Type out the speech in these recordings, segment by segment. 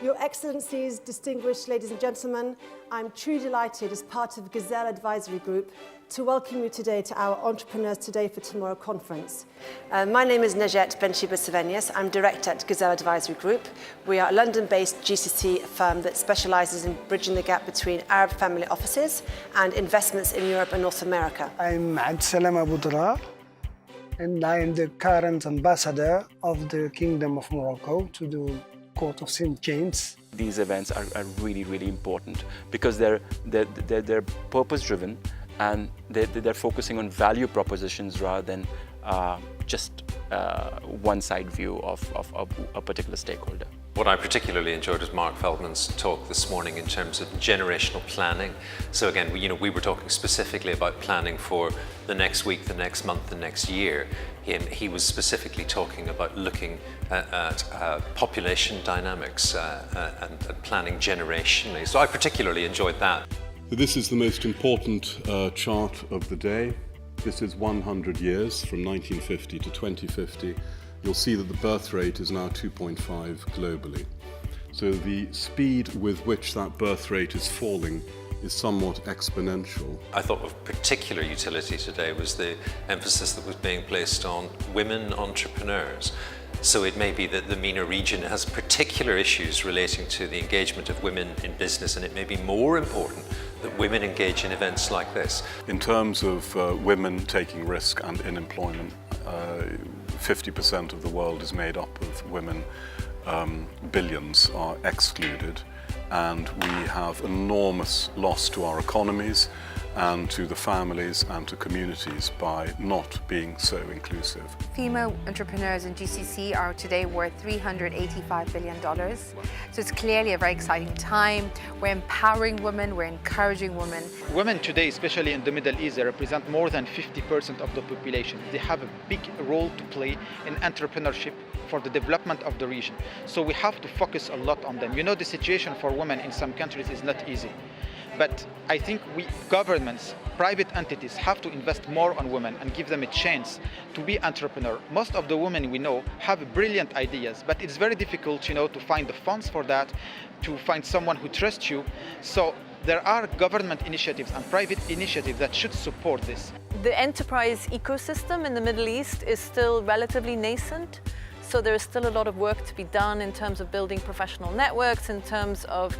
Your Excellencies, distinguished ladies and gentlemen, I'm truly delighted as part of Gazelle Advisory Group to welcome you today to our Entrepreneurs Today for Tomorrow conference. My name is Najet Benchiba-Sevenius. I'm Director at Gazelle Advisory Group. We are a London-based GCC firm that specialises in bridging the gap between Arab family offices and investments in Europe and North America. I'm Abdsalam Abudra, and I am the current ambassador of the Kingdom of Morocco to the Court of St. James. These events are really, really important because they're purpose-driven and they're focusing on value propositions rather than just one-side view of a particular stakeholder. What I particularly enjoyed was Mark Feldman's talk this morning in terms of generational planning. So again, we were talking specifically about planning for the next week, the next month, the next year. He was specifically talking about looking at population dynamics and planning generationally. So I particularly enjoyed that. This is the most important chart of the day. This is 100 years from 1950 to 2050. You'll see that the birth rate is now 2.5 globally. So the speed with which that birth rate is falling is somewhat exponential. I thought of particular utility today was the emphasis that was being placed on women entrepreneurs. So it may be that the MENA region has particular issues relating to the engagement of women in business, and it may be more important that women engage in events like this. In terms of women taking risk and in employment, 50% of the world is made up of women. Billions are excluded, and we have enormous loss to our economies and to the families and to communities by not being so inclusive. Female entrepreneurs in GCC are today worth $385 billion. So it's clearly a very exciting time. We're empowering women, we're encouraging women. Women today, especially in the Middle East, they represent more than 50% of the population. They have a big role to play in entrepreneurship for the development of the region. So we have to focus a lot on them. You know, the situation for women in some countries is not easy. But I think governments, private entities have to invest more on women and give them a chance to be entrepreneur. Most of the women we know have brilliant ideas, but it's very difficult, to find the funds for that, to find someone who trusts you. So there are government initiatives and private initiatives that should support this. The enterprise ecosystem in the Middle East is still relatively nascent. So there is still a lot of work to be done in terms of building professional networks, in terms of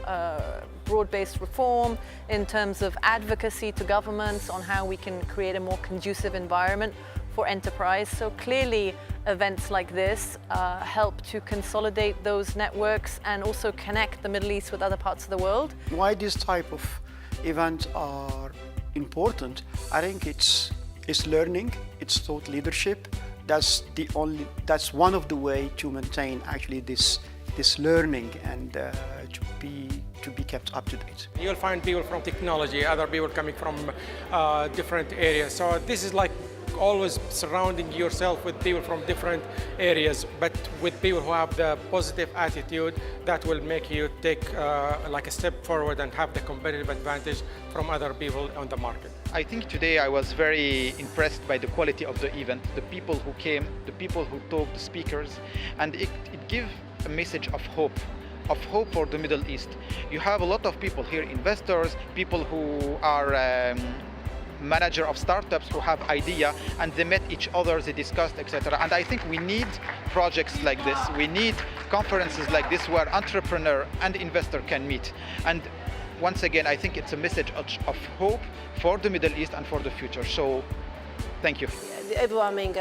broad-based reform, in terms of advocacy to governments on how we can create a more conducive environment for enterprise. So clearly events like this help to consolidate those networks and also connect the Middle East with other parts of the world. Why this type of events are important? I think it's learning, it's thought leadership. That's one of the way to maintain actually this learning and to be kept up to date. You'll find people from technology, other people coming from different areas. So this is like always surrounding yourself with people from different areas, but with people who have the positive attitude that will make you take like a step forward and have the competitive advantage from other people on the market. I think today I was very impressed by the quality of the event, the people who came, the people who talked, the speakers, and it gives a message of hope for the Middle East. You have a lot of people here, investors, people who are manager of startups who have idea, and they met each other, they discussed, etc. And I think we need projects like this. We need conferences like this where entrepreneur and investor can meet. And once again, I think it's a message of hope for the Middle East and for the future. So, thank you. The overwhelming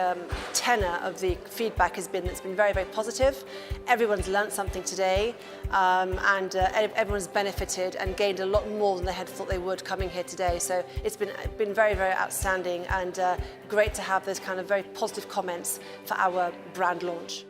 tenor of the feedback has been very, very positive. Everyone's learnt something today, and everyone's benefited and gained a lot more than they had thought they would coming here today. So it's been very, very outstanding and great to have those kind of very positive comments for our brand launch.